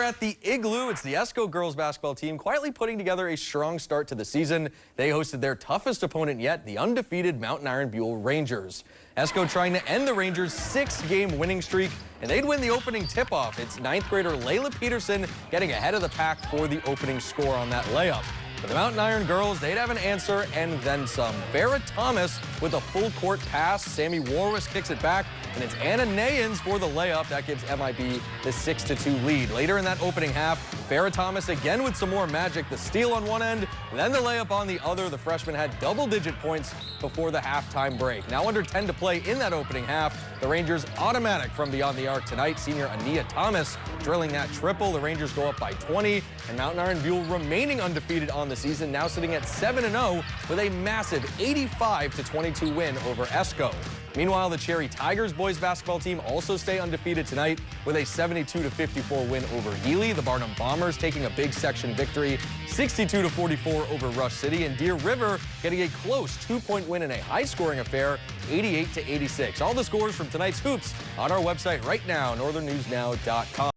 at the Igloo, it's the Esko girls basketball team quietly putting together a strong start to the season. They hosted their toughest opponent yet, the undefeated Iron-Buhl Rangers. Esko trying to end the Rangers' 6-game winning streak, and they'd win the opening tip-off. It's 9th grader Layla Peterson getting ahead of the pack for the opening score on that layup. For the Mountain Iron girls, they'd have an answer and then some. Farrah Thomas with a full-court pass. Sammy Warwis kicks it back, and it's Anna Nayens for the layup. That gives MIB the 6-2 lead. Later in that opening half, Farrah Thomas again with some more magic. The steal on one end, then the layup on the other. The freshman had double-digit points before the halftime break. Now under 10 to play in that opening half. The Rangers automatic from beyond the arc tonight. Senior Ania Thomas drilling that triple. The Rangers go up by 20, and Mountain Iron-Buhl remaining undefeated on the season, now sitting at 7-0 with a massive 85-22 win over Esko. Meanwhile, the Cherry Tigers boys basketball team also stay undefeated tonight with a 72-54 win over Healy. The Barnum Bombers taking a big section victory, 62-44 over Rush City, and Deer River getting a close 2-point win in a high-scoring affair, 88-86. All the scores from tonight's hoops on our website right now, northernnewsnow.com.